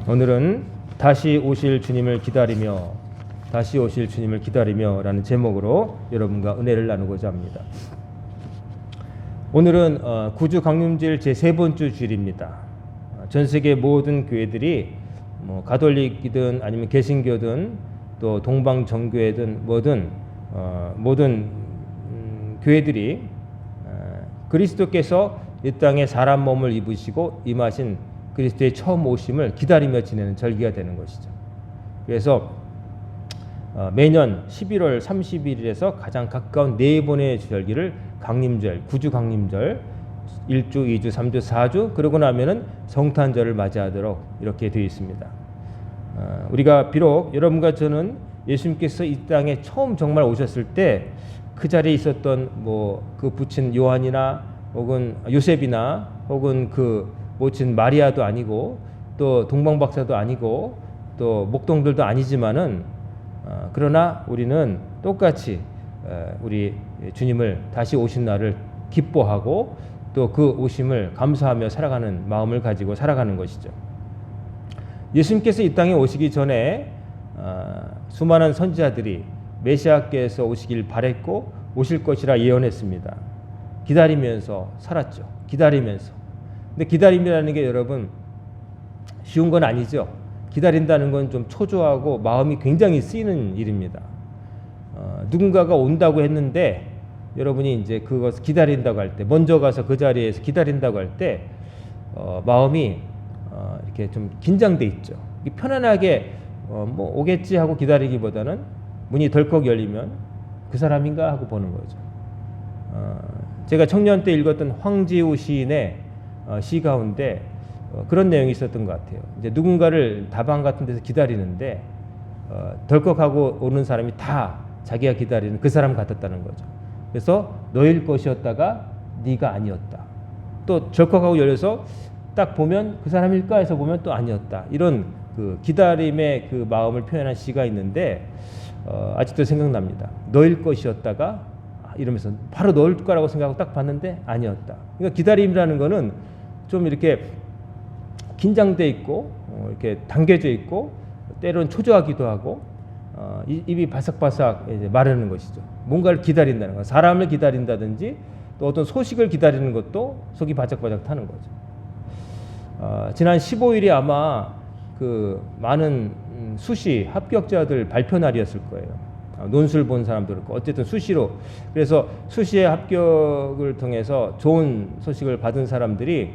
오늘은 다시 오실 주님을 기다리며 라는 제목으로 여러분과 은혜를 나누고자 합니다. 오늘은 구주 강림절 제3번째 주일입니다. 전 세계 모든 교회들이 가톨릭이든 아니면 개신교든 또 동방정교회든 모든 교회들이 그리스도께서 이 땅에 사람 몸을 입으시고 임하신 그리스도의 처음 오심을 기다리며 지내는 절기가 되는 것이죠. 그래서 매년 11월 30일에서 가장 가까운 네 번의 절기를 강림절, 구주 강림절, 1주, 2주, 3주, 4주 그러고 나면은 성탄절을 맞이하도록 이렇게 되어 있습니다. 우리가 비록 여러분과 저는 예수님께서 이 땅에 처음 정말 오셨을 때 그 자리에 있었던 그 부친 요한이나 혹은 요셉이나 혹은 그 모친 마리아도 아니고 또 동방박사도 아니고 또 목동들도 아니지만은 그러나 우리는 똑같이 우리 주님을 다시 오신 날을 기뻐하고 또 그 오심을 감사하며 살아가는 마음을 가지고 살아가는 것이죠. 예수님께서 이 땅에 오시기 전에 수많은 선지자들이 메시아께서 오시길 바랬고 오실 것이라 예언했습니다. 기다리면서 살았죠. 기다리면서. 근데 기다림이라는 게 여러분 쉬운 건 아니죠. 기다린다는 건 좀 초조하고 마음이 굉장히 쓰이는 일입니다. 누군가가 온다고 했는데 여러분이 이제 그것을 기다린다고 할 때, 먼저 가서 그 자리에서 기다린다고 할 때 마음이 이렇게 좀 긴장돼 있죠. 편안하게 오겠지 하고 기다리기보다는 문이 덜컥 열리면 그 사람인가 하고 보는 거죠. 제가 청년 때 읽었던 황지우 시인의 시 가운데 그런 내용이 있었던 것 같아요. 이제 누군가를 다방 같은 데서 기다리는데 덜컥하고 오는 사람이 다 자기가 기다리는 그 사람 같았다는 거죠. 그래서 너일 것이었다가 네가 아니었다. 또 덜컥하고 열려서 딱 보면 그 사람일까 해서 보면 또 아니었다. 이런 그 기다림의 그 마음을 표현한 시가 있는데 아직도 생각납니다. 너일 것이었다가 이러면서 바로 너일 거라고 생각하고 딱 봤는데 아니었다. 그러니까 기다림이라는 거는 좀 이렇게 긴장돼 있고 이렇게 당겨져 있고 때로는 초조하기도 하고 입이 바삭바삭 이제 마르는 것이죠. 뭔가를 기다린다는 거. 사람을 기다린다든지 또 어떤 소식을 기다리는 것도 속이 바삭바삭 타는 거죠. 지난 15일이 아마 그 많은 수시 합격자들 발표 날이었을 거예요. 논술 본 사람도 그렇고 어쨌든 수시로. 그래서 수시의 합격을 통해서 좋은 소식을 받은 사람들이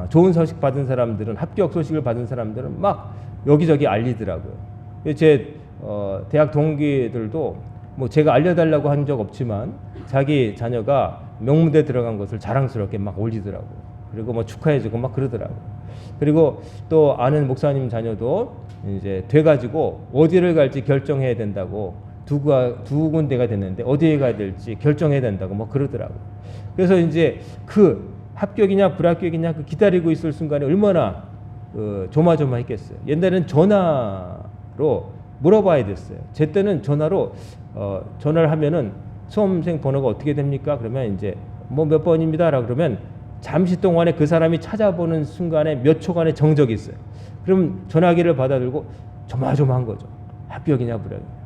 좋은 소식 받은 사람들은 합격 소식을 받은 사람들은 막 여기저기 알리더라고요. 제 대학 동기들도 제가 알려달라고 한 적 없지만 자기 자녀가 명문대 들어간 것을 자랑스럽게 막 올리더라고요. 그리고 축하해주고 막 그러더라고요. 그리고 또 아는 목사님 자녀도 이제 돼가지고 어디를 갈지 결정해야 된다고 두 군데가 됐는데 어디에 가야 될지 결정해야 된다고 그러더라고요. 그래서 이제 그 합격이냐 불합격이냐 그 기다리고 있을 순간에 얼마나 조마조마했겠어요. 옛날에는 전화로 물어봐야 됐어요. 제 때는 전화로 전화를 하면은 수험생 번호가 어떻게 됩니까? 그러면 이제 몇 번입니다라고 그러면 잠시 동안에 그 사람이 찾아보는 순간에 몇 초간의 정적이 있어요. 그럼 전화기를 받아들고 조마조마한 거죠. 합격이냐 불합격이냐.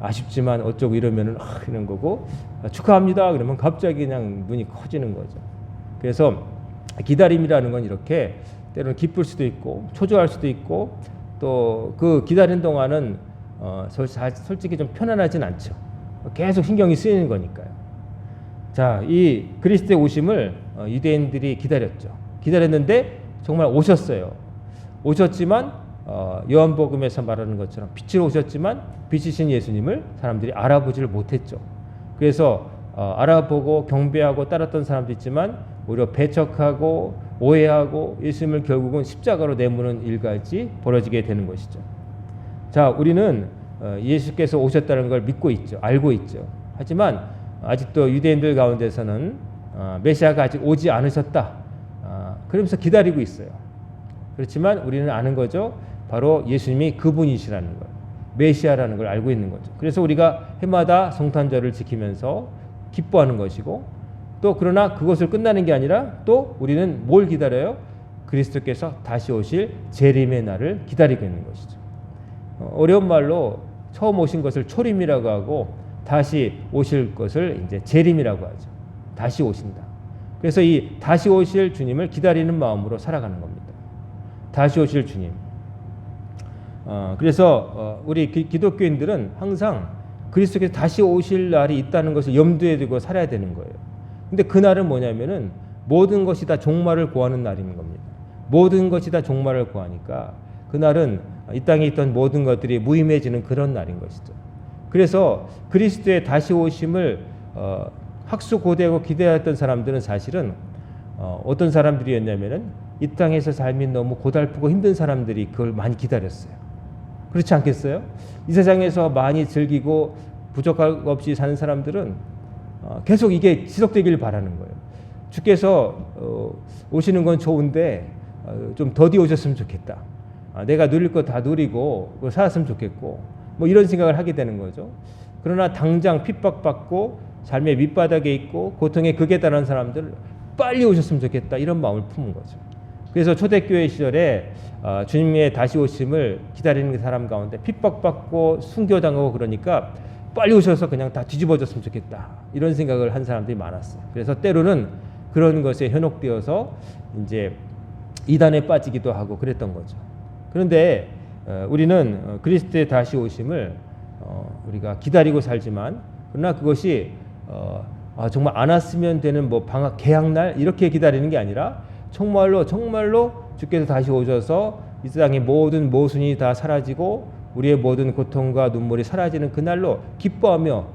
아쉽지만 어쩌고 이러면은 이런 거고 축하합니다. 그러면 갑자기 그냥 눈이 커지는 거죠. 그래서 기다림이라는 건 이렇게 때로는 기쁠 수도 있고 초조할 수도 있고 또 그 기다리는 동안은 솔직히 좀 편안하진 않죠. 계속 신경이 쓰이는 거니까요. 자, 이 그리스도의 오심을 유대인들이 기다렸죠. 기다렸는데 정말 오셨어요. 오셨지만 요한복음에서 말하는 것처럼 빛으로 오셨지만 빛이신 예수님을 사람들이 알아보지를 못했죠. 그래서 알아보고 경배하고 따랐던 사람도 있지만 오히려 배척하고 오해하고 예수님을 결국은 십자가로 내모는 일까지 벌어지게 되는 것이죠. 자, 우리는 예수께서 오셨다는 걸 믿고 있죠. 알고 있죠. 하지만 아직도 유대인들 가운데서는 메시아가 아직 오지 않으셨다. 그러면서 기다리고 있어요. 그렇지만 우리는 아는 거죠. 바로 예수님이 그분이시라는 걸, 메시아라는 걸 알고 있는 거죠. 그래서 우리가 해마다 성탄절을 지키면서 기뻐하는 것이고 또 그러나 그것을 끝나는 게 아니라 또 우리는 뭘 기다려요? 그리스도께서 다시 오실 재림의 날을 기다리고 있는 것이죠. 어려운 말로 처음 오신 것을 초림이라고 하고 다시 오실 것을 이제 재림이라고 하죠. 다시 오신다. 그래서 이 다시 오실 주님을 기다리는 마음으로 살아가는 겁니다. 다시 오실 주님. 그래서 우리 기독교인들은 항상 그리스도께서 다시 오실 날이 있다는 것을 염두에 두고 살아야 되는 거예요. 근데 그 날은 뭐냐면은 모든 것이 다 종말을 구하는 날인 겁니다. 모든 것이 다 종말을 구하니까 그날은 이 땅에 있던 모든 것들이 무의미해지는 그런 날인 것이죠. 그래서 그리스도의 다시 오심을 학수고대하고 기대했던 사람들은 사실은 어떤 사람들이었냐면은 이 땅에서 삶이 너무 고달프고 힘든 사람들이 그걸 많이 기다렸어요. 그렇지 않겠어요? 이 세상에서 많이 즐기고 부족할 없이 사는 사람들은 계속 이게 지속되길 바라는 거예요. 주께서 오시는 건 좋은데 좀 더디 오셨으면 좋겠다. 내가 누릴 거 다 누리고 살았으면 좋겠고 뭐 이런 생각을 하게 되는 거죠. 그러나 당장 핍박받고 삶의 밑바닥에 있고 고통의 극에 달한 사람들 빨리 오셨으면 좋겠다 이런 마음을 품은 거죠. 그래서 초대교회 시절에 주님의 다시 오심을 기다리는 사람 가운데 핍박받고 순교당하고 그러니까 빨리 오셔서 그냥 다 뒤집어졌으면 좋겠다 이런 생각을 한 사람들이 많았어요. 그래서 때로는 그런 것에 현혹되어서 이제 이단에 빠지기도 하고 그랬던 거죠. 그런데 우리는 그리스도의 다시 오심을 우리가 기다리고 살지만 그러나 그것이 정말 안 왔으면 되는 뭐 방학 개학날 이렇게 기다리는 게 아니라 정말로 주께서 다시 오셔서 이 세상의 모든 모순이 다 사라지고 우리의 모든 고통과 눈물이 사라지는 그날로 기뻐하며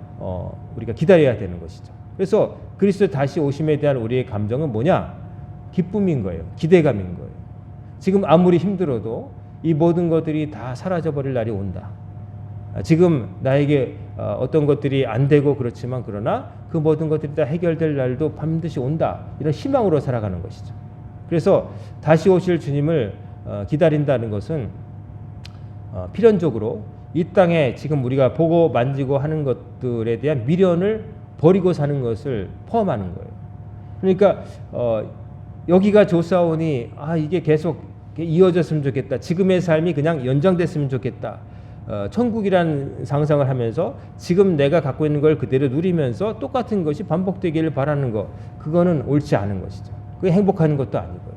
우리가 기다려야 되는 것이죠. 그래서 그리스도 다시 오심에 대한 우리의 감정은 뭐냐? 기쁨인 거예요. 기대감인 거예요. 지금 아무리 힘들어도 이 모든 것들이 다 사라져버릴 날이 온다. 지금 나에게 어떤 것들이 안 되고 그렇지만 그러나 그 모든 것들이 다 해결될 날도 반드시 온다. 이런 희망으로 살아가는 것이죠. 그래서 다시 오실 주님을 기다린다는 것은 필연적으로 이 땅에 지금 우리가 보고 만지고 하는 것들에 대한 미련을 버리고 사는 것을 포함하는 거예요. 그러니까 여기가 좋사오니 이게 계속 이어졌으면 좋겠다. 지금의 삶이 그냥 연장됐으면 좋겠다. 천국이라는 상상을 하면서 지금 내가 갖고 있는 걸 그대로 누리면서 똑같은 것이 반복되기를 바라는 것, 그거는 옳지 않은 것이죠. 그게 행복한 것도 아니고요.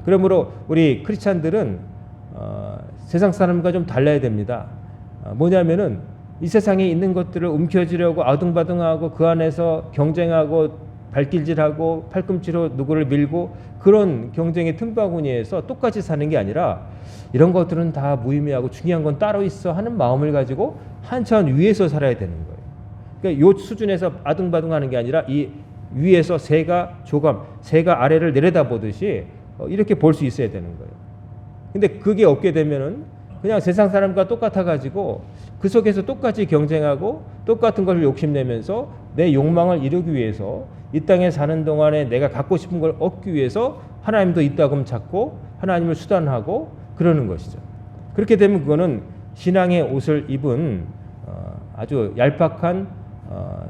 그러므로 우리 크리스찬들은 세상 사람과 좀 달라야 됩니다. 뭐냐면은 이 세상에 있는 것들을 움켜쥐려고 아둥바둥하고 그 안에서 경쟁하고 발길질하고 팔꿈치로 누구를 밀고 그런 경쟁의 틈바구니에서 똑같이 사는 게 아니라 이런 것들은 다 무의미하고 중요한 건 따로 있어 하는 마음을 가지고 한참 위에서 살아야 되는 거예요. 그러니까 이 수준에서 아둥바둥하는 게 아니라 이 위에서 새가 아래를 내려다보듯이 이렇게 볼 수 있어야 되는 거예요. 근데 그게 없게 되면은 그냥 세상 사람과 똑같아 가지고 그 속에서 똑같이 경쟁하고 똑같은 걸 욕심내면서 내 욕망을 이루기 위해서 이 땅에 사는 동안에 내가 갖고 싶은 걸 얻기 위해서 하나님도 이따금 찾고 하나님을 수단하고 그러는 것이죠. 그렇게 되면 그거는 신앙의 옷을 입은 아주 얄팍한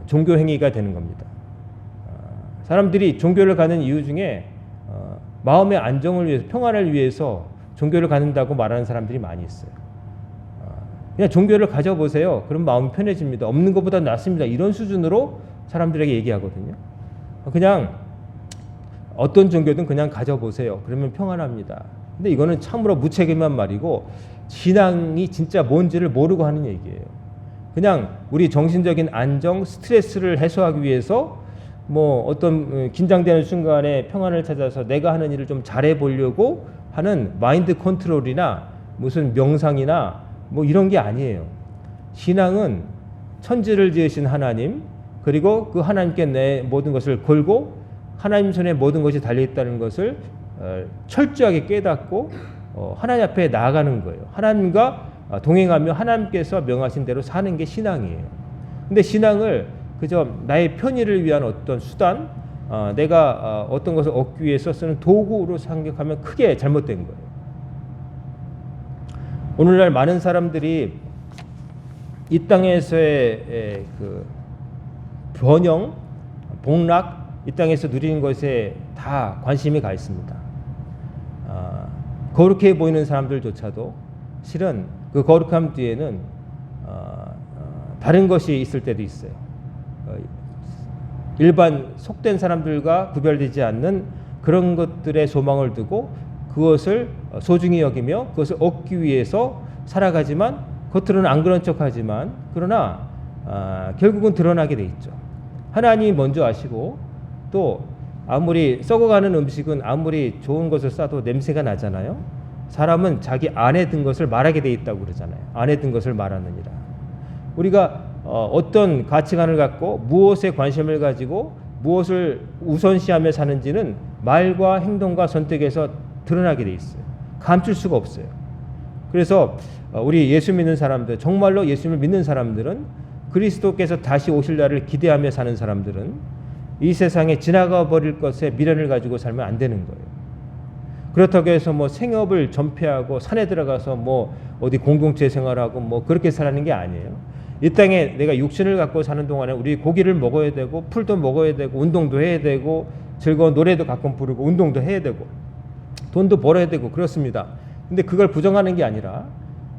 종교 행위가 되는 겁니다. 사람들이 종교를 가는 이유 중에 마음의 안정을 위해서 평안을 위해서 종교를 갖는다고 말하는 사람들이 많이 있어요. 그냥 종교를 가져보세요. 그럼 마음이 편해집니다. 없는 것보다 낫습니다. 이런 수준으로 사람들에게 얘기하거든요. 그냥 어떤 종교든 그냥 가져보세요. 그러면 평안합니다. 근데 이거는 참으로 무책임한 말이고 신앙이 진짜 뭔지를 모르고 하는 얘기예요. 그냥 우리 정신적인 안정, 스트레스를 해소하기 위해서 뭐 어떤 긴장되는 순간에 평안을 찾아서 내가 하는 일을 좀 잘해 보려고 하는 마인드 컨트롤이나 무슨 명상이나 뭐 이런 게 아니에요. 신앙은 천지를 지으신 하나님 그리고 그 하나님께 내 모든 것을 걸고 하나님 손에 모든 것이 달려있다는 것을 철저하게 깨닫고 하나님 앞에 나아가는 거예요. 하나님과 동행하며 하나님께서 명하신 대로 사는 게 신앙이에요. 근데 신앙을 그저 나의 편의를 위한 어떤 수단, 내가 어떤 것을 얻기 위해서 쓰는 도구로 생각하면 크게 잘못된 거예요. 오늘날 많은 사람들이 이 땅에서의 그 번영, 복락, 이 땅에서 누리는 것에 다 관심이 가 있습니다. 거룩해 보이는 사람들조차도 실은 그 거룩함 뒤에는 다른 것이 있을 때도 있어요. 일반 속된 사람들과 구별되지 않는 그런 것들의 소망을 두고 그것을 소중히 여기며 그것을 얻기 위해서 살아가지만 겉으로는 안 그런 척하지만 그러나 결국은 드러나게 돼 있죠. 하나님이 먼저 아시고 또 아무리 썩어가는 음식은 아무리 좋은 것을 싸도 냄새가 나잖아요. 사람은 자기 안에 든 것을 말하게 돼 있다고 그러잖아요. 안에 든 것을 말하느니라. 우리가 어떤 가치관을 갖고 무엇에 관심을 가지고 무엇을 우선시하며 사는지는 말과 행동과 선택에서 드러나게 돼 있어요. 감출 수가 없어요. 그래서 우리 예수 믿는 사람들, 정말로 예수를 믿는 사람들은 그리스도께서 다시 오실 날을 기대하며 사는 사람들은 이 세상에 지나가 버릴 것에 미련을 가지고 살면 안 되는 거예요. 그렇다고 해서 뭐 생업을 전폐하고 산에 들어가서 뭐 어디 공동체 생활하고 뭐 그렇게 살라는 게 아니에요. 이 땅에 내가 육신을 갖고 사는 동안에 우리 고기를 먹어야 되고 풀도 먹어야 되고 운동도 해야 되고 즐거운 노래도 가끔 부르고 운동도 해야 되고 돈도 벌어야 되고 그렇습니다. 근데 그걸 부정하는 게 아니라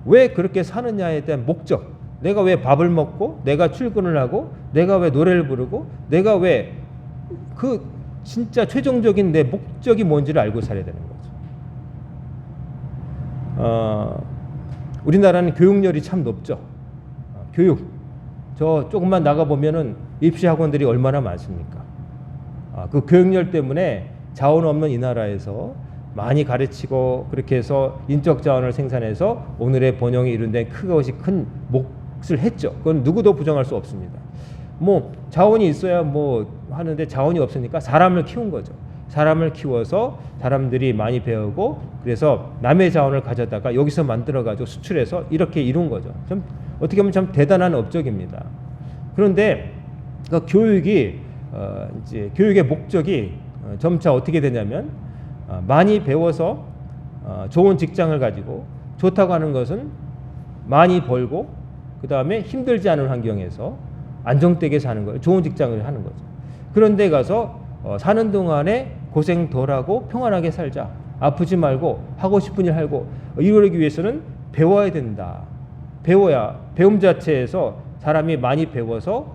왜 그렇게 사느냐에 대한 목적, 내가 왜 밥을 먹고 내가 출근을 하고 내가 왜 노래를 부르고 내가 왜 그 진짜 최종적인 내 목적이 뭔지를 알고 살아야 되는 거죠. 우리나라는 교육열이 참 높죠. 교육. 저 조금만 나가보면은 입시학원들이 얼마나 많습니까? 그 교육열 때문에 자원 없는 이 나라에서 많이 가르치고 그렇게 해서 인적 자원을 생산해서 오늘의 번영에 이른 데 그것이 큰 몫을 했죠. 그건 누구도 부정할 수 없습니다. 뭐 자원이 있어야 뭐 하는데 자원이 없으니까 사람을 키운 거죠. 사람을 키워서 사람들이 많이 배우고 그래서 남의 자원을 가져다가 여기서 만들어가지고 수출해서 이렇게 이룬 거죠. 좀 어떻게 보면 참 대단한 업적입니다. 그런데 그 교육이 이제 교육의 목적이 점차 어떻게 되냐면 많이 배워서 좋은 직장을 가지고 좋다고 하는 것은 많이 벌고 그 다음에 힘들지 않은 환경에서 안정되게 사는 거예요. 좋은 직장을 하는 거죠. 그런데 가서 사는 동안에 고생 덜하고 평안하게 살자. 아프지 말고 하고 싶은 일 하고 이러기 위해서는 배워야 된다. 배워야 배움 자체에서 사람이 많이 배워서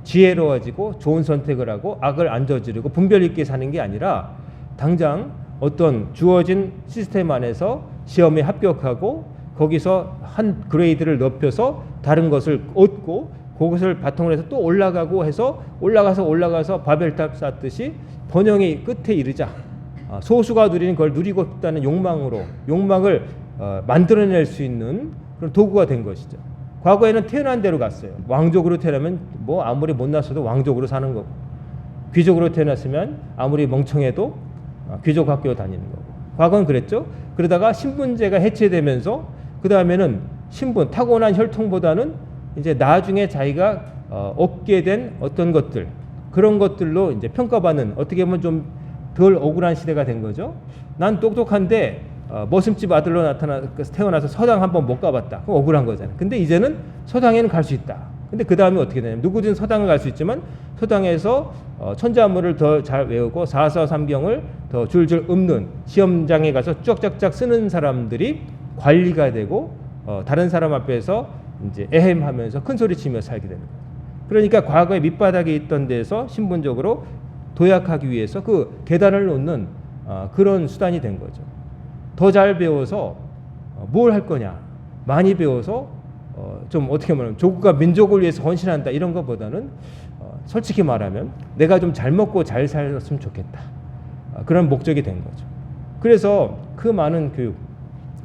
지혜로워지고 좋은 선택을 하고 악을 안 저지르고 분별 있게 사는 게 아니라 당장 어떤 주어진 시스템 안에서 시험에 합격하고 거기서 한 그레이드를 높여서 다른 것을 얻고 그것을 바탕으로 해서 또 올라가고 해서 올라가서 바벨탑 쌓듯이 번영의 끝에 이르자. 소수가 누리는 걸 누리고 싶다는 욕망을 만들어낼 수 있는 그런 도구가 된 것이죠. 과거에는 태어난 대로 갔어요. 왕족으로 태어나면 뭐 아무리 못났어도 왕족으로 사는 거고 귀족으로 태어났으면 아무리 멍청해도 귀족 학교 다니는 거고 과거는 그랬죠. 그러다가 신분제가 해체되면서 그 다음에는 신분 타고난 혈통보다는 이제 나중에 자기가 얻게 된 어떤 것들 그런 것들로 이제 평가받는 어떻게 보면 좀 덜 억울한 시대가 된 거죠. 난 똑똑한데 머슴집 아들로 태어나서 서당 한번 못 가봤다. 그럼 억울한 거잖아요. 근데 이제는 서당에는 갈 수 있다. 근데 그 다음에 어떻게 되냐면 누구든 서당을 갈 수 있지만 서당에서 천자문을 더 잘 외우고 사서삼경을 더 줄줄 읊는 시험장에 가서 쫙쫙쫙 쓰는 사람들이 관리가 되고 다른 사람 앞에서 이제 에헴하면서 큰 소리 치며 살게 되는 거예요. 그러니까 과거에 밑바닥에 있던 데서 신분적으로 도약하기 위해서 그 계단을 놓는 그런 수단이 된 거죠. 더 잘 배워서 뭘 할 거냐? 많이 배워서 좀 어떻게 말하면 조국과 민족을 위해서 헌신한다 이런 것보다는 솔직히 말하면 내가 좀 잘 먹고 잘 살았으면 좋겠다. 그런 목적이 된 거죠. 그래서 그 많은 교육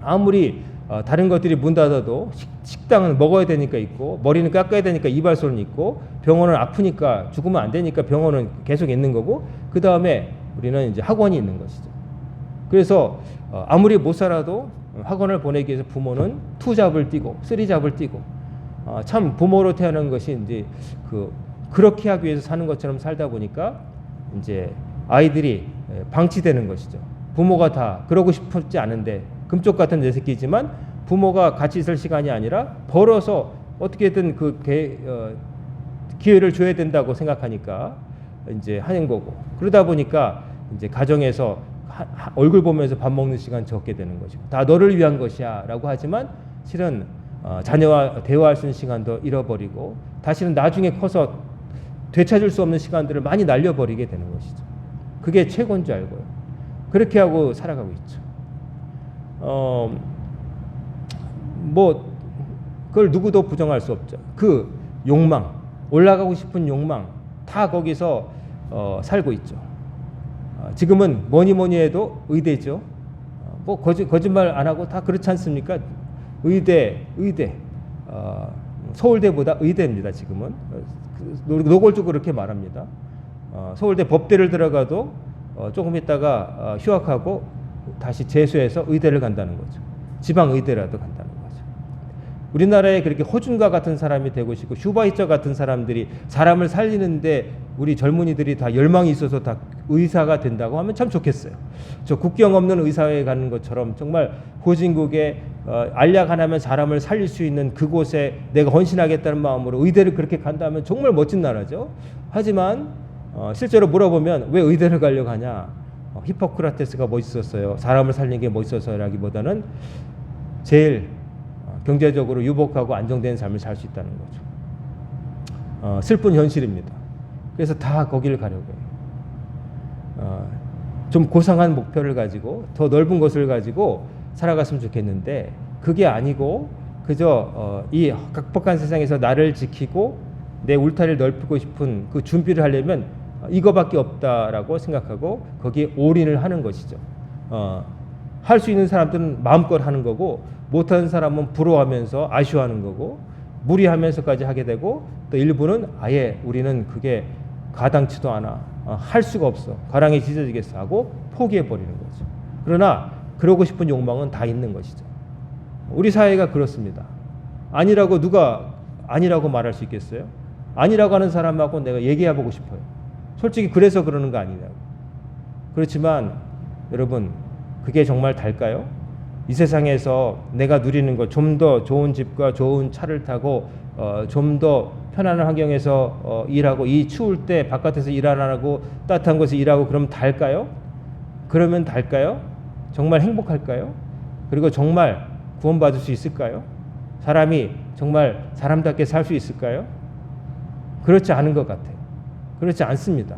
아무리 다른 것들이 문 닫아도 식당은 먹어야 되니까 있고 머리는 깎아야 되니까 이발소는 있고 병원은 아프니까 죽으면 안 되니까 병원은 계속 있는 거고 그 다음에 우리는 이제 학원이 있는 것이죠. 그래서 아무리 못 살아도 학원을 보내기 위해서 부모는 2잡을 띄고 3잡을 띄고 참 부모로 태어난 것이 이제 그렇게 하기 위해서 사는 것처럼 살다 보니까 이제 아이들이 방치되는 것이죠. 부모가 다 그러고 싶지 않은데 금쪽 같은 내 새끼지만 부모가 같이 있을 시간이 아니라 벌어서 어떻게든 기회를 줘야 된다고 생각하니까 이제 하는 거고 그러다 보니까 이제 가정에서 얼굴 보면서 밥 먹는 시간 적게 되는 것이고 다 너를 위한 것이야 라고 하지만 실은 자녀와 대화할 수 있는 시간도 잃어버리고 다시는 나중에 커서 되찾을 수 없는 시간들을 많이 날려버리게 되는 것이죠. 그게 최고인 줄 알고요. 그렇게 하고 살아가고 있죠. 뭐 그걸 누구도 부정할 수 없죠. 그 욕망, 올라가고 싶은 욕망 다 거기서 살고 있죠. 지금은 뭐니 해도 의대죠. 뭐 거짓말 안 하고 다 그렇지 않습니까? 의대 서울대보다 의대입니다. 지금은 노골적으로 그렇게 말합니다. 서울대 법대를 들어가도 조금 있다가 휴학하고 다시 재수해서 의대를 간다는 거죠. 지방 의대라도 간다는 거죠. 우리나라에 그렇게 허준과 같은 사람이 되고 싶고 슈바이처 같은 사람들이 사람을 살리는데 우리 젊은이들이 다 열망이 있어서 다 의사가 된다고 하면 참 좋겠어요. 저 국경 없는 의사회에 가는 것처럼 정말 후진국에 알약 하나면 사람을 살릴 수 있는 그곳에 내가 헌신하겠다는 마음으로 의대를 그렇게 간다면 정말 멋진 나라죠. 하지만 실제로 물어보면 왜 의대를 가려고 하냐? 히포크라테스가 멋있었어요. 사람을 살리는 게 멋있어서라기보다는 제일 경제적으로 유복하고 안정된 삶을 살 수 있다는 거죠. 슬픈 현실입니다. 그래서 다 거기를 가려고 해요. 좀 고상한 목표를 가지고 더 넓은 것을 가지고 살아갔으면 좋겠는데 그게 아니고 그저 이 각박한 세상에서 나를 지키고 내 울타리를 넓히고 싶은 그 준비를 하려면 이거밖에 없다라고 생각하고 거기에 올인을 하는 것이죠. 할 수 있는 사람들은 마음껏 하는 거고 못하는 사람은 부러워하면서 아쉬워하는 거고 무리하면서까지 하게 되고 또 일부는 아예 우리는 그게 가당치도 않아 할 수가 없어 가랑이 찢어지겠어 하고 포기해버리는 거죠. 그러나 그러고 싶은 욕망은 다 있는 것이죠. 우리 사회가 그렇습니다. 아니라고 누가 아니라고 말할 수 있겠어요? 아니라고 하는 사람하고 내가 얘기해보고 싶어요. 솔직히 그래서 그러는 거 아니냐고. 그렇지만 여러분 그게 정말 달까요? 이 세상에서 내가 누리는 것, 좀 더 좋은 집과 좋은 차를 타고 좀 더 편안한 환경에서 일하고 이 추울 때 바깥에서 일 안 하고 따뜻한 곳에서 일하고 그러면 달까요? 그러면 달까요? 정말 행복할까요? 그리고 정말 구원받을 수 있을까요? 사람이 정말 사람답게 살 수 있을까요? 그렇지 않은 것 같아요. 그렇지 않습니다.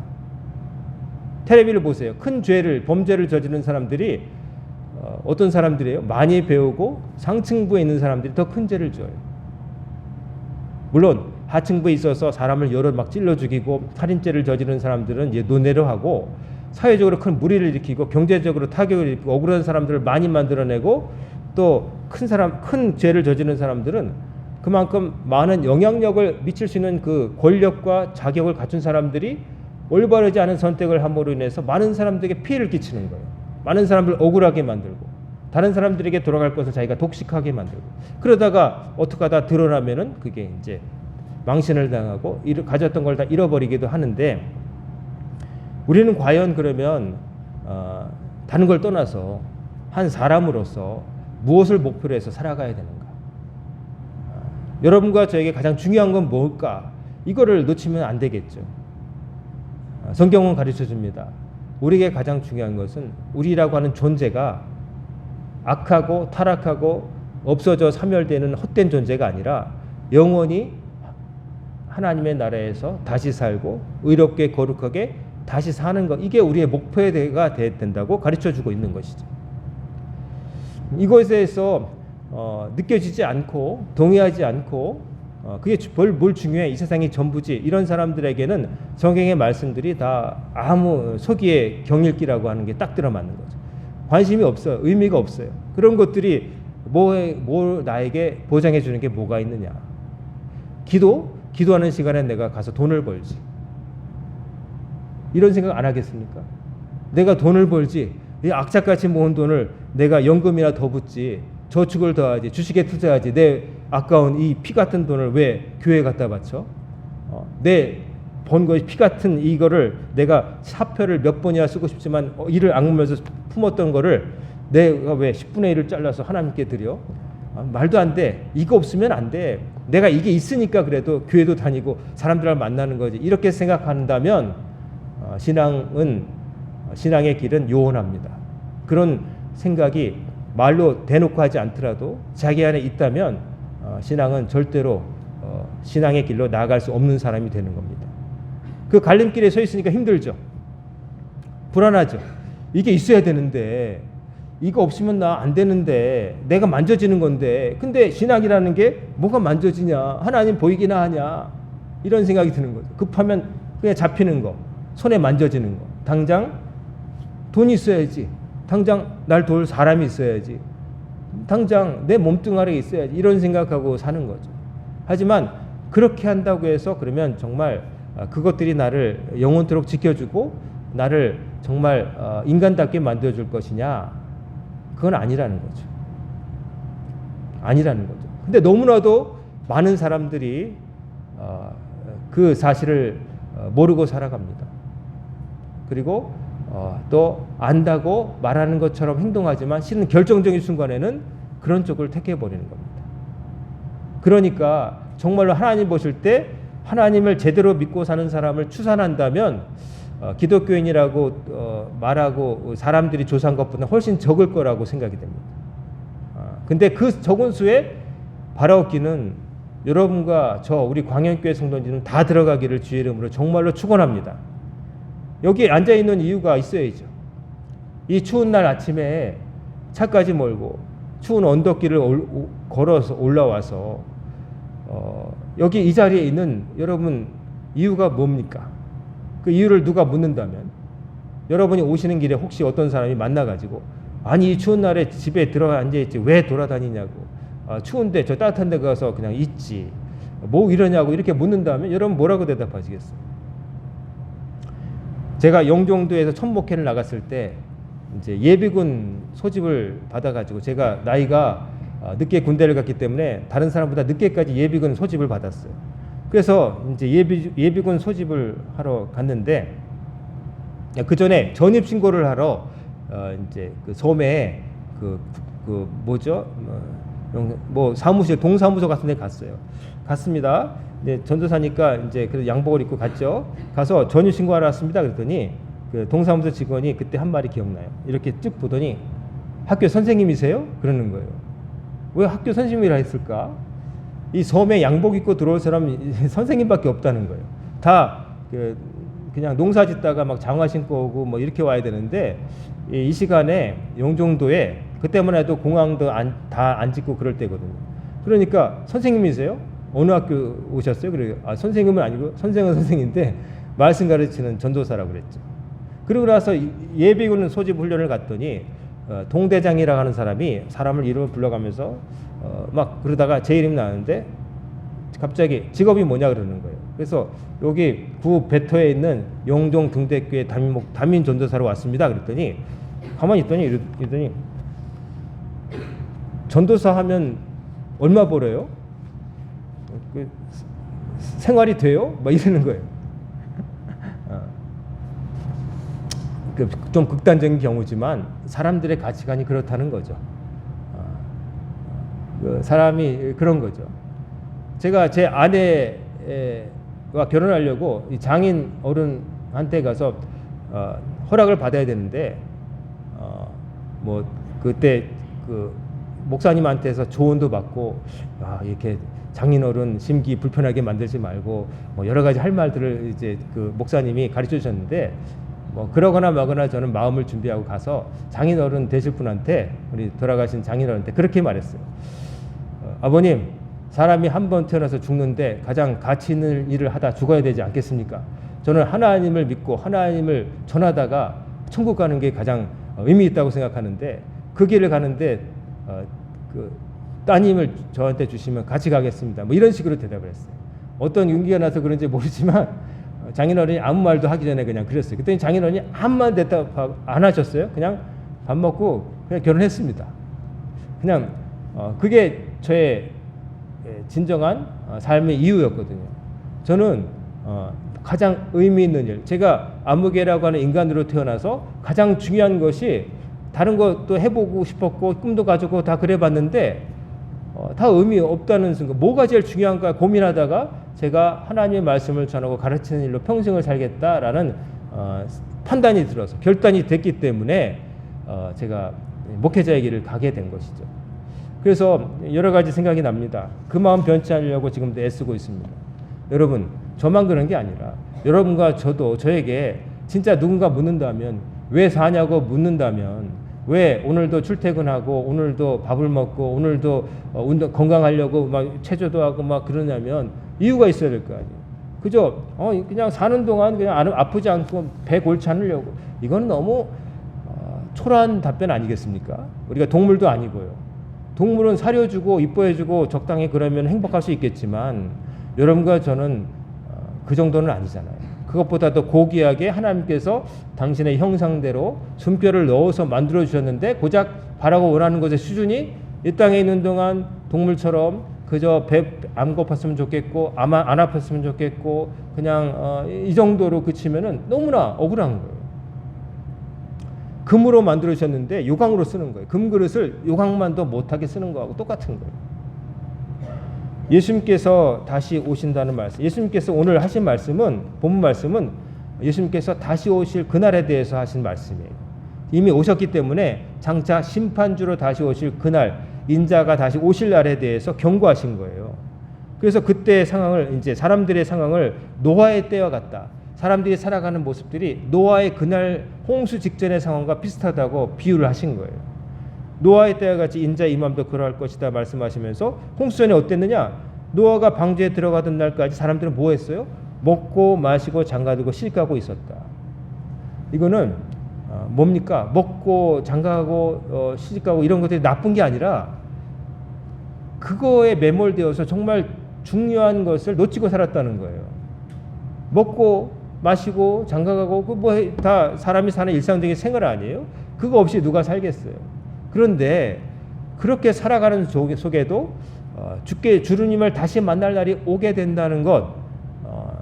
텔레비를 보세요. 큰 죄를 범죄를 저지른 사람들이 어떤 사람들이에요? 많이 배우고 상층부에 있는 사람들이 더 큰 죄를 져요. 물론 하층부에 있어서 사람을 여러 막 찔러 죽이고 살인죄를 저지른 사람들은 이제 논외로 하고 사회적으로 큰 무리를 일으키고 경제적으로 타격을 일으키고 억울한 사람들을 많이 만들어내고 또 큰 죄를 저지른 사람들은 그만큼 많은 영향력을 미칠 수 있는 그 권력과 자격을 갖춘 사람들이 올바르지 않은 선택을 함으로 인해서 많은 사람들에게 피해를 끼치는 거예요. 많은 사람들을 억울하게 만들고 다른 사람들에게 돌아갈 것을 자기가 독식하게 만들고 그러다가 어떻게 하다 드러나면은 그게 이제 망신을 당하고 가졌던 걸 다 잃어버리기도 하는데 우리는 과연 그러면 다른 걸 떠나서 한 사람으로서 무엇을 목표로 해서 살아가야 되는가? 여러분과 저에게 가장 중요한 건 뭘까? 이거를 놓치면 안 되겠죠. 성경은 가르쳐 줍니다. 우리에게 가장 중요한 것은 우리라고 하는 존재가 악하고 타락하고 없어져 사멸되는 헛된 존재가 아니라 영원히 하나님의 나라에서 다시 살고 의롭게 거룩하게 다시 사는 것, 이게 우리의 목표가 된다고 가르쳐주고 있는 것이죠. 이것에서 느껴지지 않고 동의하지 않고 그게 뭘 중요해, 이 세상이 전부지, 이런 사람들에게는 성경의 말씀들이 다 아무 소기의 경읽기라고 하는 게 딱 들어맞는 거죠. 관심이 없어요. 의미가 없어요. 그런 것들이 뭐 나에게 보장해 주는 게 뭐가 있느냐. 기도하는 시간에 내가 가서 돈을 벌지, 이런 생각 안 하겠습니까? 내가 돈을 벌지, 이 악착같이 모은 돈을 내가 연금이나 더 붓지, 저축을 더 하지, 주식에 투자하지, 내 아까운 이 피 같은 돈을 왜 교회에 갖다 바쳐? 내 번 것이 피 같은 이거를 내가 사표를 몇 번이나 쓰고 싶지만 이를 악물면서 품었던 거를 내가 왜 10분의 1을 잘라서 하나님께 드려? 말도 안 돼. 이거 없으면 안 돼. 내가 이게 있으니까 그래도 교회도 다니고 사람들을 만나는 거지. 이렇게 생각한다면 신앙의 길은 요원합니다. 그런 생각이 말로 대놓고 하지 않더라도 자기 안에 있다면 신앙은 절대로 신앙의 길로 나아갈 수 없는 사람이 되는 겁니다. 그 갈림길에 서 있으니까 힘들죠. 불안하죠. 이게 있어야 되는데 이거 없으면 나 안 되는데 내가 만져지는 건데 근데 신앙이라는 게 뭐가 만져지냐 하나님 보이기나 하냐 이런 생각이 드는 거죠. 급하면 그냥 잡히는 거 손에 만져지는 거 당장 돈이 있어야지 당장 날 도울 사람이 있어야지 당장 내 몸뚱아리가 있어야지 이런 생각하고 사는 거죠. 하지만 그렇게 한다고 해서 그러면 정말 그것들이 나를 영원토록 지켜주고 나를 정말 인간답게 만들어줄 것이냐 그건 아니라는 거죠. 아니라는 거죠. 근데 너무나도 많은 사람들이 그 사실을 모르고 살아갑니다. 그리고 또 안다고 말하는 것처럼 행동하지만 실은 결정적인 순간에는 그런 쪽을 택해버리는 겁니다. 그러니까 정말로 하나님 보실 때 하나님을 제대로 믿고 사는 사람을 추산한다면 기독교인이라고 말하고 사람들이 조사한 것보다 훨씬 적을 거라고 생각이 됩니다. 근데 그 적은 수에 바라옵기는 여러분과 저 우리 광현교회 성도님들은 다 들어가기를 주의 이름으로 정말로 축원합니다. 여기 앉아 있는 이유가 있어야죠. 이 추운 날 아침에 차까지 몰고 추운 언덕길을 걸어서 올라와서 여기 이 자리에 있는 여러분 이유가 뭡니까? 그 이유를 누가 묻는다면 여러분이 오시는 길에 혹시 어떤 사람이 만나가지고 아니 이 추운 날에 집에 들어 앉아있지 왜 돌아다니냐고 추운데 저 따뜻한 데 가서 그냥 있지 뭐 이러냐고 이렇게 묻는다면 여러분 뭐라고 대답하시겠어요? 제가 영종도에서 첫 목회를 나갔을 때 이제 예비군 소집을 받아가지고 제가 나이가 늦게 군대를 갔기 때문에 다른 사람보다 늦게까지 예비군 소집을 받았어요. 그래서 이제 예비군 소집을 하러 갔는데 그 전에 전입 신고를 하러 이제 그 섬에 그 뭐죠 뭐 사무실 동사무소 같은 데 갔어요. 갔습니다. 이제 전도사니까 이제 그래서 양복을 입고 갔죠. 가서 전입 신고하러 왔습니다. 그랬더니 그 동사무소 직원이 그때 한 말이 기억나요. 이렇게 쭉 보더니 학교 선생님이세요? 그러는 거예요. 왜 학교 선생님이라 했을까? 이 섬에 양복 입고 들어올 사람이 선생님밖에 없다는 거예요. 다 그냥 농사 짓다가 막 장화 신고 오고 뭐 이렇게 와야 되는데 이 시간에 영종도에 그때만 해도 공항도 다 안 짓고 그럴 때거든요. 그러니까 선생님이세요? 어느 학교 오셨어요? 그래요. 선생님은 아니고 선생은 선생인데 말씀 가르치는 전도사라고 그랬죠. 그리고 나서 예비군 소집 훈련을 갔더니 동대장이라고 하는 사람이 사람을 이름을 불러가면서 막 그러다가 제 이름이 나왔는데 갑자기 직업이 뭐냐 그러는 거예요. 그래서 여기 구 배터에 있는 영종 등대교회 담임 전도사로 왔습니다. 그랬더니 가만히 있더니 이러더니 전도사 하면 얼마 벌어요? 생활이 돼요? 막 이러는 거예요. 좀 극단적인 경우지만 사람들의 가치관이 그렇다는 거죠. 사람이 그런 거죠. 제가 제 아내와 결혼하려고 장인 어른한테 가서 허락을 받아야 되는데 뭐 그때 그 목사님한테서 조언도 받고 이렇게 장인어른 심기 불편하게 만들지 말고 뭐 여러 가지 할 말들을 이제 그 목사님이 가르쳐 주셨는데 뭐 그러거나 마거나 저는 마음을 준비하고 가서 장인어른 되실 분한테 우리 돌아가신 장인어른한테 그렇게 말했어요. 아버님, 사람이 한 번 태어나서 죽는데 가장 가치 있는 일을 하다 죽어야 되지 않겠습니까? 저는 하나님을 믿고 하나님을 전하다가 천국 가는 게 가장 의미 있다고 생각하는데 그 길을 가는데 그 따님을 저한테 주시면 같이 가겠습니다. 뭐 이런 식으로 대답을 했어요. 어떤 용기가 나서 그런지 모르지만 장인어른이 아무 말도 하기 전에 그냥 그랬어요. 그랬더니 장인어른이 아무만 대답 안 하셨어요. 그냥 밥 먹고 그냥 결혼했습니다. 그냥 그게 저의 진정한 삶의 이유였거든요. 저는 가장 의미 있는 일, 제가 아무개라고 하는 인간으로 태어나서 가장 중요한 것이 다른 것도 해보고 싶었고 꿈도 가지고 다 그래봤는데 다 의미 없다는 순간 뭐가 제일 중요한가 고민하다가 제가 하나님의 말씀을 전하고 가르치는 일로 평생을 살겠다라는 판단이 들어서 결단이 됐기 때문에 제가 목회자의 길을 가게 된 것이죠. 그래서 여러 가지 생각이 납니다. 그 마음 변치 않으려고 지금도 애쓰고 있습니다. 여러분, 저만 그런 게 아니라 여러분과 저도 저에게 진짜 누군가 묻는다면, 왜 사냐고 묻는다면, 왜 오늘도 출퇴근하고 오늘도 밥을 먹고 오늘도 운동 건강하려고 막 체조도 하고 막 그러냐면 이유가 있어야 될 거 아니에요. 그저 그냥 사는 동안 그냥 아프지 않고 배 골치 않으려고, 이건 너무 초라한 답변 아니겠습니까? 우리가 동물도 아니고요. 동물은 사려주고 이뻐해주고 적당히 그러면 행복할 수 있겠지만 여러분과 저는 그 정도는 아니잖아요. 그것보다도 고귀하게 하나님께서 당신의 형상대로 숨결을 넣어서 만들어 주셨는데 고작 바라고 원하는 것의 수준이 이 땅에 있는 동안 동물처럼 그저 배 안 고팠으면 좋겠고 안 아팠으면 좋겠고 그냥 이 정도로 그치면은 너무나 억울한 거예요. 금으로 만들어 주셨는데 요강으로 쓰는 거예요. 금 그릇을 요강만도 못하게 쓰는 거하고 똑같은 거예요. 예수님께서 다시 오신다는 말씀, 예수님께서 오늘 하신 말씀은, 본문 말씀은 예수님께서 다시 오실 그날에 대해서 하신 말씀이에요. 이미 오셨기 때문에 장차 심판주로 다시 오실 그날, 인자가 다시 오실 날에 대해서 경고하신 거예요. 그래서 그때의 상황을, 이제 사람들의 상황을 노아의 때와 같다, 사람들이 살아가는 모습들이 노아의 그날 홍수 직전의 상황과 비슷하다고 비유를 하신 거예요. 노아의 때와 같이 인자의 임함도 그러할 것이다 말씀하시면서 홍수 전에 어땠느냐? 노아가 방주에 들어가던 날까지 사람들은 뭐 했어요? 먹고 마시고 장가들고 시집가고 있었다. 이거는 뭡니까? 먹고 장가가고 시집가고 이런 것들이 나쁜 게 아니라 그거에 매몰되어서 정말 중요한 것을 놓치고 살았다는 거예요. 먹고 마시고 장가가고 그 뭐 다 사람이 사는 일상적인 생활 아니에요? 그거 없이 누가 살겠어요? 그런데 그렇게 살아가는 속에도 주님을 다시 만날 날이 오게 된다는 것,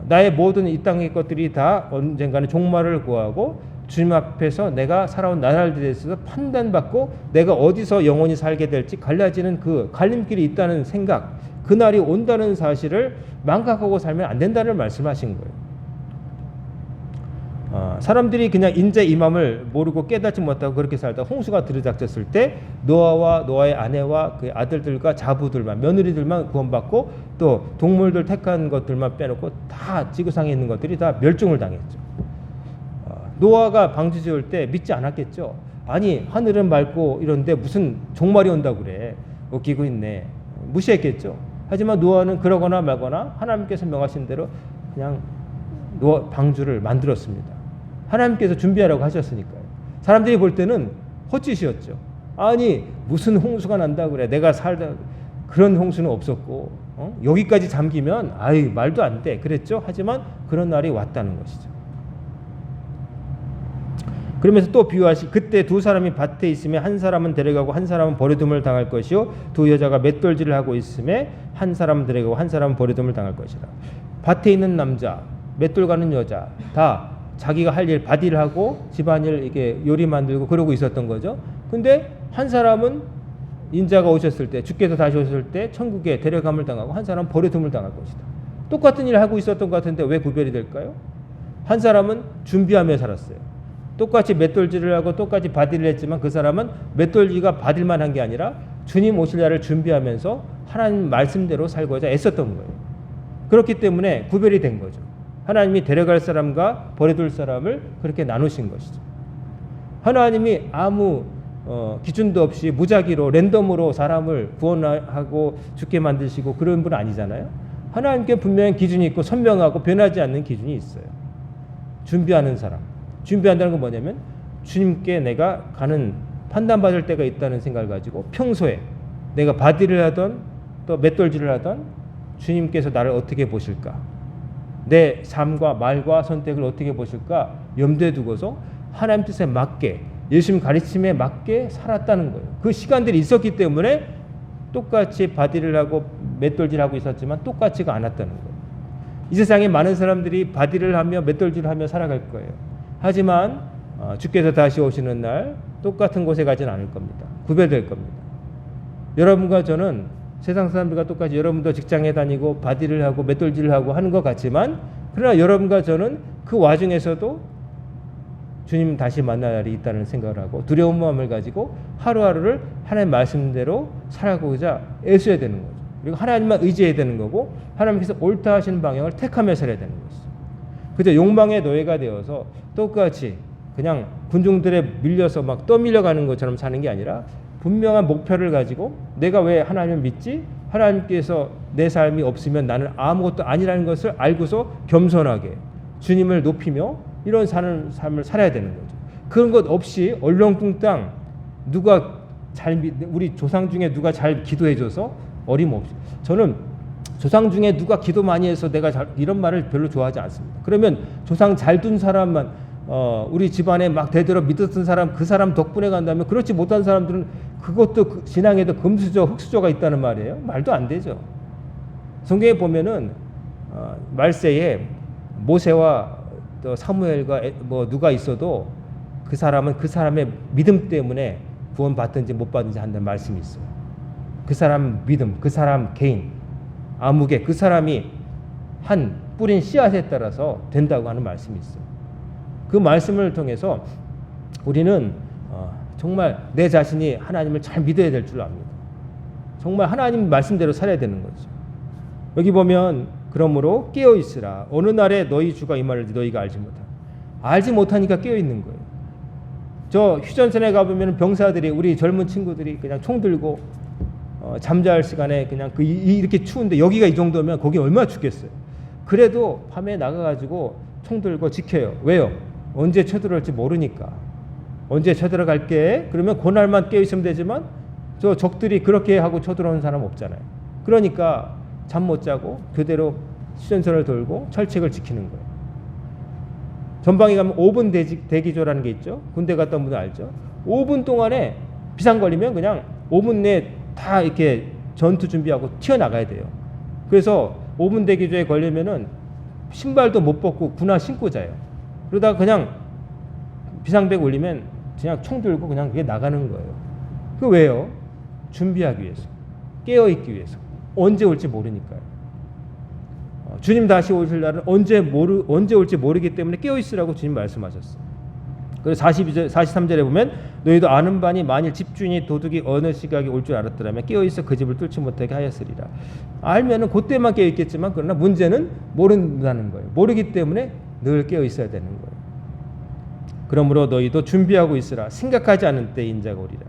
나의 모든 이 땅의 것들이 다 언젠가는 종말을 구하고 주님 앞에서 내가 살아온 나날들에 있어서 판단받고 내가 어디서 영원히 살게 될지 갈라지는 그 갈림길이 있다는 생각, 그날이 온다는 사실을 망각하고 살면 안 된다는 말씀하신 거예요. 사람들이 그냥 인자 임함을 모르고 깨닫지 못하고 그렇게 살다 홍수가 들이닥쳤을 때 노아와 노아의 아내와 그 아들들과 자부들만, 며느리들만 구원받고 또 동물들 택한 것들만 빼놓고 다 지구상에 있는 것들이 다 멸종을 당했죠. 노아가 방주 지을 때 믿지 않았겠죠. 아니 하늘은 맑고 이런데 무슨 종말이 온다고 그래, 웃기고 있네, 무시했겠죠. 하지만 노아는 그러거나 말거나 하나님께서 명하신 대로 그냥 방주를 만들었습니다. 하나님께서 준비하라고 하셨으니까요. 사람들이 볼 때는 헛짓이었죠. 아니 무슨 홍수가 난다고 그래, 내가 살다 그런 홍수는 없었고 여기까지 잠기면 아이 말도 안 돼 그랬죠. 하지만 그런 날이 왔다는 것이죠. 그러면서 또 비유하시, 그때 두 사람이 밭에 있으면 한 사람은 데려가고 한 사람은 버려둠을 당할 것이요 두 여자가 맷돌질을 하고 있음에 한 사람은 데려가고 한 사람은 버려둠을 당할 것이라. 밭에 있는 남자, 맷돌 가는 여자 다 자기가 할 일 밭일 하고 집안일 이게 요리 만들고 그러고 있었던 거죠. 근데 한 사람은 인자가 오셨을 때, 주께서 다시 오셨을 때 천국에 데려감을 당하고 한 사람은 버려둠을 당할 것이다. 똑같은 일을 하고 있었던 것 같은데 왜 구별이 될까요? 한 사람은 준비하며 살았어요. 똑같이 맷돌질을 하고 똑같이 밭일을 했지만 그 사람은 맷돌질과 밭일만 한 게 아니라 주님 오실 날을 준비하면서 하나님 말씀대로 살고자 애썼던 거예요. 그렇기 때문에 구별이 된 거죠. 하나님이 데려갈 사람과 버려둘 사람을 그렇게 나누신 것이죠. 하나님이 아무 기준도 없이 무작위로 랜덤으로 사람을 구원하고 죽게 만드시고 그런 분은 아니잖아요. 하나님께 분명히 기준이 있고 선명하고 변하지 않는 기준이 있어요. 준비하는 사람. 준비한다는 건 뭐냐면 주님께 내가 가는 판단받을 때가 있다는 생각을 가지고 평소에 내가 밭일을 하던 또 맷돌질을 하던 주님께서 나를 어떻게 보실까, 내 삶과 말과 선택을 어떻게 보실까 염두에 두고서 하나님 뜻에 맞게, 예수님 가르침에 맞게 살았다는 거예요. 그 시간들이 있었기 때문에 똑같이 밭일을 하고 맷돌질하고 있었지만 똑같지가 않았다는 거예요. 이 세상에 많은 사람들이 밭일을 하며 맷돌질을 하며 살아갈 거예요. 하지만 주께서 다시 오시는 날 똑같은 곳에 가지는 않을 겁니다. 구별될 겁니다. 여러분과 저는 세상 사람들과 똑같이 여러분도 직장에 다니고 밭일을 하고 맷돌질을 하고 하는 것 같지만, 그러나 여러분과 저는 그 와중에서도 주님 다시 만날 날이 있다는 생각을 하고 두려운 마음을 가지고 하루하루를 하나님 말씀대로 살아가고자 애써야 되는 거죠. 그리고 하나님만 의지해야 되는 거고 하나님께서 옳다 하시는 방향을 택하며 살아야 되는 것이죠. 그저 욕망의 노예가 되어서 똑같이 그냥 군중들에 밀려서 막 떠밀려가는 것처럼 사는 게 아니라 분명한 목표를 가지고 내가 왜 하나님을 믿지? 하나님께서 내 삶이 없으면 나는 아무것도 아니라는 것을 알고서 겸손하게 주님을 높이며 이런 사는 삶을 살아야 되는 거죠. 그런 것 없이 얼렁뚱땅 누가 우리 조상 중에 누가 잘 기도해줘서 어림없이 저는 조상 중에 누가 기도 많이 해서 내가 이런 말을 별로 좋아하지 않습니다. 그러면 조상 잘 둔 사람만 우리 집안에 막 대대로 믿었던 사람 그 사람 덕분에 간다면 그렇지 못한 사람들은 그것도 신앙에도 금수저 흙수저가 있다는 말이에요. 말도 안 되죠. 성경에 보면은 말세에 모세와 또 사무엘과 뭐 누가 있어도 그 사람은 그 사람의 믿음 때문에 구원 받든지 못 받든지 한다는 말씀이 있어요. 그 사람 믿음, 그 사람 개인, 아무개 그 사람이 한 뿌린 씨앗에 따라서 된다고 하는 말씀이 있어요. 그 말씀을 통해서 우리는 정말 내 자신이 하나님을 잘 믿어야 될 줄 압니다. 정말 하나님 말씀대로 살아야 되는 거죠. 여기 보면 그러므로 깨어 있으라. 어느 날에 너희 주가 임하는지 너희가 알지 못하니까 깨어 있는 거예요. 저 휴전선에 가보면 병사들이 우리 젊은 친구들이 그냥 총 들고 잠잘 시간에 그냥 이렇게 추운데 여기가 이 정도면 거기 얼마나 춥겠어요. 그래도 밤에 나가가지고 총 들고 지켜요. 왜요? 언제 쳐들어올지 모르니까. 언제 쳐들어갈게? 그러면 그날만 깨어있으면 되지만 저 적들이 그렇게 하고 쳐들어오는 사람 없잖아요. 그러니까 잠 못 자고 그대로 휴전선을 돌고 철책을 지키는 거예요. 전방에 가면 5분 대기조라는 게 있죠. 군대 갔다 온 분들 알죠. 5분 동안에 비상 걸리면 그냥 5분 내에 다 이렇게 전투 준비하고 튀어나가야 돼요. 그래서 5분 대기조에 걸리면은 신발도 못 벗고 군화 신고 자요. 그러다가 그냥 비상벨 울리면 그냥 총 들고 그냥 그게 나가는 거예요. 그 왜요? 준비하기 위해서, 깨어있기 위해서. 언제 올지 모르니까요. 주님 다시 오실 날은 언제 올지 모르기 때문에 깨어있으라고 주님 말씀하셨어요. 그래서 43절에 보면 너희도 아는 바니 만일 집주인이 도둑이 어느 시각에 올 줄 알았더라면 깨어있어 그 집을 뚫지 못하게 하였으리라. 알면은 그때만 깨어있겠지만 그러나 문제는 모른다는 거예요. 모르기 때문에 늘 깨어있어야 되는 거예요. 그러므로 너희도 준비하고 있으라. 생각하지 않은 때 인자가 오리라.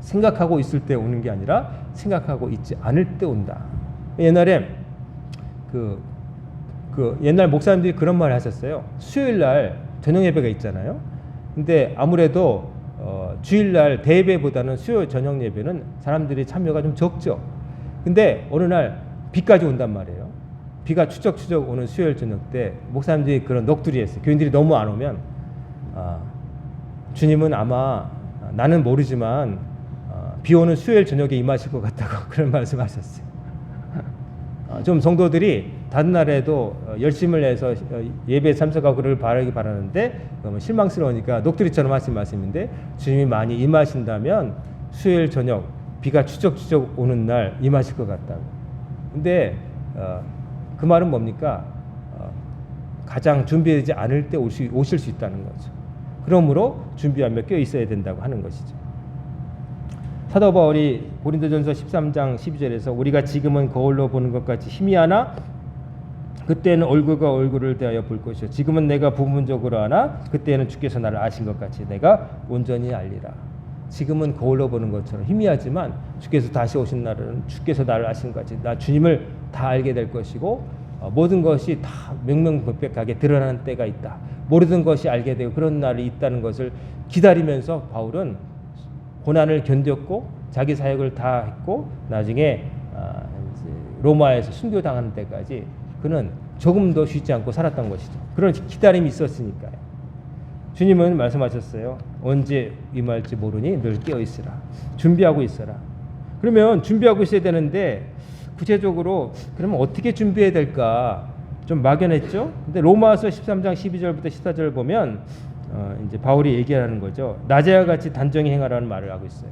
생각하고 있을 때 오는 게 아니라 생각하고 있지 않을 때 온다. 옛날에 옛날 목사님들이 그런 말을 하셨어요. 수요일 날 저녁 예배가 있잖아요. 근데 아무래도 주일날 대예배보다는 수요일 저녁 예배는 사람들이 참여가 좀 적죠. 근데 어느 날 비까지 온단 말이에요. 비가 추적추적 오는 수요일 저녁 때 목사님들이 그런 넋두리 했어요. 교인들이 너무 안 오면 주님은 아마 나는 모르지만 비 오는 수요일 저녁에 임하실 것 같다고 그런 말씀하셨어요. 좀 성도들이 다른 날에도 열심을 내서 예배에 참석하고 그를 바라기 바라는데 너무 실망스러우니까 녹두리처럼 하신 말씀인데 주님이 많이 임하신다면 수요일 저녁 비가 추적추적 오는 날 임하실 것 같다고. 근데 그 말은 뭡니까? 가장 준비되지 않을 때 오실 수 있다는 거죠. 그러므로 준비하며 껴 있어야 된다고 하는 것이죠. 사도 바울이 고린도전서 13장 12절에서 우리가 지금은 거울로 보는 것 같이 희미하나 그때는 얼굴과 얼굴을 대하여 볼 것이요 지금은 내가 부분적으로 아나 그때는 주께서 나를 아신 것 같이 내가 온전히 알리라. 지금은 거울로 보는 것처럼 희미하지만 주께서 다시 오신 날은 주께서 나를 아신 것 같이 나 주님을 다 알게 될 것이고 모든 것이 다 명명백백하게 드러나는 때가 있다. 모르던 것이 알게 되고 그런 날이 있다는 것을 기다리면서 바울은 고난을 견뎠고 자기 사역을 다 했고 나중에 로마에서 순교당하는 때까지 그는 조금도 쉬지 않고 살았던 것이죠. 그런 기다림이 있었으니까요. 주님은 말씀하셨어요. 언제 임할지 모르니 늘 깨어 있으라. 준비하고 있어라. 그러면 준비하고 있어야 되는데 구체적으로 그러면 어떻게 준비해야 될까 좀 막연했죠. 근데 로마서 13장 12절부터 14절 보면 이제 바울이 얘기하는 거죠. 낮에와 같이 단정히 행하라는 말을 하고 있어요.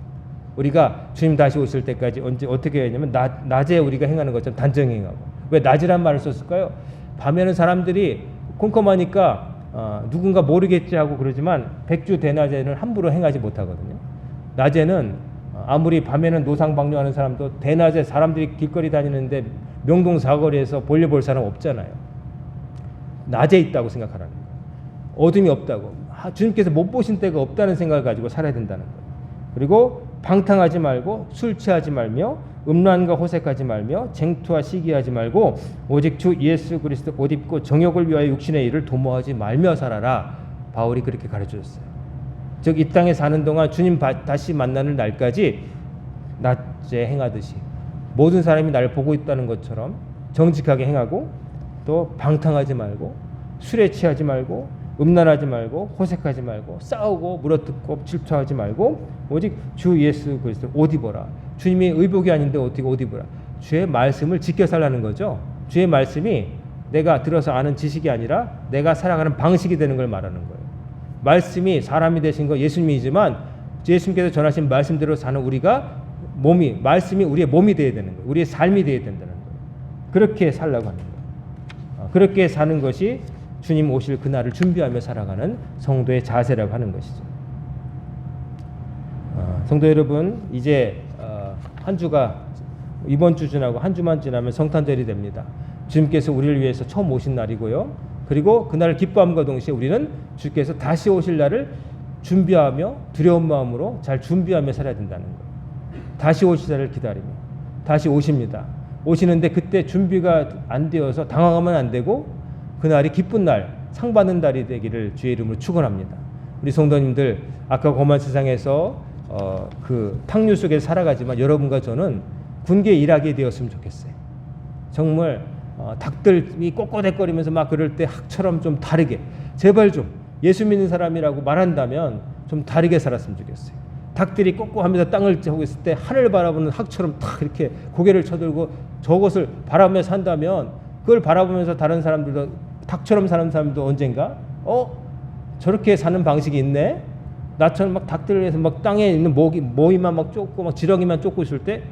우리가 주님 다시 오실 때까지 언제 어떻게 해야 하냐면 낮에 우리가 행하는 것처럼 단정히 행하고. 왜 낮이란 말을 썼을까요? 밤에는 사람들이 컴컴하니까 누군가 모르겠지 하고 그러지만 백주 대낮에는 함부로 행하지 못하거든요. 낮에는 아무리 밤에는 노상방뇨하는 사람도 대낮에 사람들이 길거리 다니는데 명동 사거리에서 볼일 볼 사람 없잖아요. 낮에 있다고 생각하라는 거예요. 어둠이 없다고. 주님께서 못 보신 때가 없다는 생각을 가지고 살아야 된다는 거예요. 그리고 방탕하지 말고 술 취하지 말며 음란과 호색하지 말며 쟁투와 시기하지 말고 오직 주 예수 그리스도 옷 입고 정욕을 위하여 육신의 일을 도모하지 말며 살아라. 바울이 그렇게 가르쳐줬어요. 즉 이 땅에 사는 동안 주님 다시 만나는 날까지 낮에 행하듯이 모든 사람이 나를 보고 있다는 것처럼 정직하게 행하고 또 방탕하지 말고 술에 취하지 말고 음란하지 말고 호색하지 말고 싸우고 물어뜯고 질투하지 말고 오직 주 예수 그리스도 옷 입어라. 주님이 의복이 아닌데 어떻게 옷 입어라. 주의 말씀을 지켜 살라는 거죠. 주의 말씀이 내가 들어서 아는 지식이 아니라 내가 살아가는 방식이 되는 걸 말하는 거예요. 말씀이 사람이 되신 거 예수님이지만 예수님께서 전하신 말씀대로 사는 우리가 말씀이 우리의 몸이 되어야 되는 거예요. 우리의 삶이 되어야 된다는 거예요. 그렇게 살라고 하는 거예요. 그렇게 사는 것이 주님 오실 그날을 준비하며 살아가는 성도의 자세라고 하는 것이죠. 성도 여러분, 이제 한 주가 이번 주 지나고 한 주만 지나면 성탄절이 됩니다. 주님께서 우리를 위해서 처음 오신 날이고요. 그리고 그날을 기뻐함과 동시에 우리는 주께서 다시 오실 날을 준비하며 두려운 마음으로 잘 준비하며 살아야 된다는 거예요. 다시 오실 날을 기다리며 다시 오십니다. 오시는데 그때 준비가 안 되어서 당황하면 안 되고 그날이 기쁜 날, 상 받는 날이 되기를 주의 이름으로 축원합니다. 우리 성도님들 아까 험한 세상에서 그 탕류 속에 살아가지만 여러분과 저는 군계 일하게 되었으면 좋겠어요. 정말 닭들이 꼬꼬대거리면서 막 그럴 때 학처럼 좀 다르게 제발 좀 예수 믿는 사람이라고 말한다면 좀 다르게 살았으면 좋겠어요. 닭들이 꼬꼬하면서 땅을 하고 있을 때 하늘 바라보는 학처럼 탁 이렇게 고개를 쳐들고 저것을 바라보며 산다면 그걸 바라보면서 다른 사람들도 닭처럼 사는 사람도 언젠가 저렇게 사는 방식이 있네. 나처럼 막 닭들을 해서 막 땅에 있는 모이만 막 쫓고 막 지렁이만 쫓고 있을 때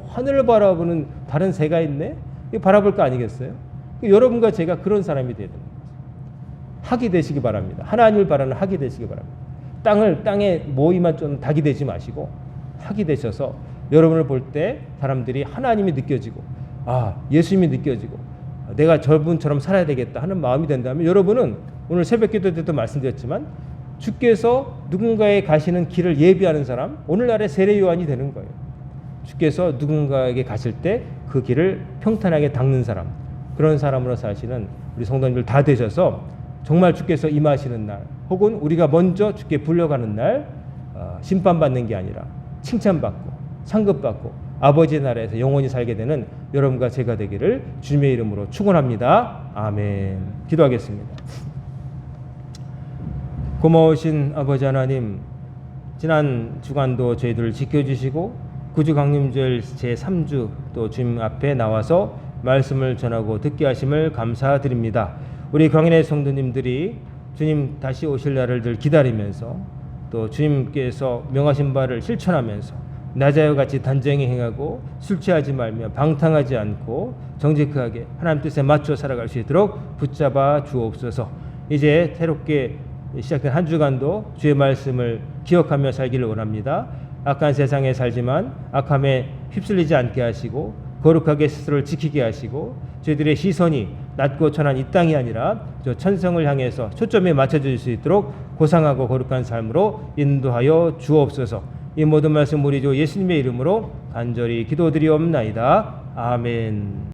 하늘을 바라보는 다른 새가 있네. 이거 바라볼 거 아니겠어요? 여러분과 제가 그런 사람이 되야 됩니다. 학이 되시기 바랍니다. 하나님을 바라는 학이 되시기 바랍니다. 땅에 모이만 쫓는 닭이 되지 마시고 학이 되셔서 여러분을 볼 때 사람들이 하나님이 느껴지고 예수님이 느껴지고 내가 저분처럼 살아야 되겠다 하는 마음이 된다면 여러분은 오늘 새벽기도 때도 말씀드렸지만 주께서 누군가에 가시는 길을 예비하는 사람, 오늘날의 세례 요한이 되는 거예요. 주께서 누군가에게 가실 때 그 길을 평탄하게 닦는 사람, 그런 사람으로 사시는 우리 성도님들 다 되셔서 정말 주께서 임하시는 날 혹은 우리가 먼저 주께 불려가는 날 심판받는 게 아니라 칭찬받고 상급받고 아버지의 나라에서 영원히 살게 되는 여러분과 제가 되기를 주님의 이름으로 축원합니다. 아멘. 기도하겠습니다. 고마우신 아버지 하나님, 지난 주간도 저희들을 지켜주시고 구주 강림절 제3주 또 주님 앞에 나와서 말씀을 전하고 듣게 하심을 감사드립니다. 우리 광인의 성도님들이 주님 다시 오실 날을 늘 기다리면서 또 주님께서 명하신 바를 실천하면서 나자와 같이 단정히 행하고 술 취하지 말며 방탕하지 않고 정직하게 하나님 뜻에 맞춰 살아갈 수 있도록 붙잡아 주옵소서. 이제 새롭게 시작된 한 주간도 주의 말씀을 기억하며 살기를 원합니다. 악한 세상에 살지만 악함에 휩쓸리지 않게 하시고 거룩하게 스스로를 지키게 하시고 저희들의 시선이 낮고 천한 이 땅이 아니라 저 천성을 향해서 초점에 맞춰질 수 있도록 고상하고 거룩한 삶으로 인도하여 주옵소서. 이 모든 말씀 우리 주 예수님의 이름으로 간절히 기도드리옵나이다. 아멘.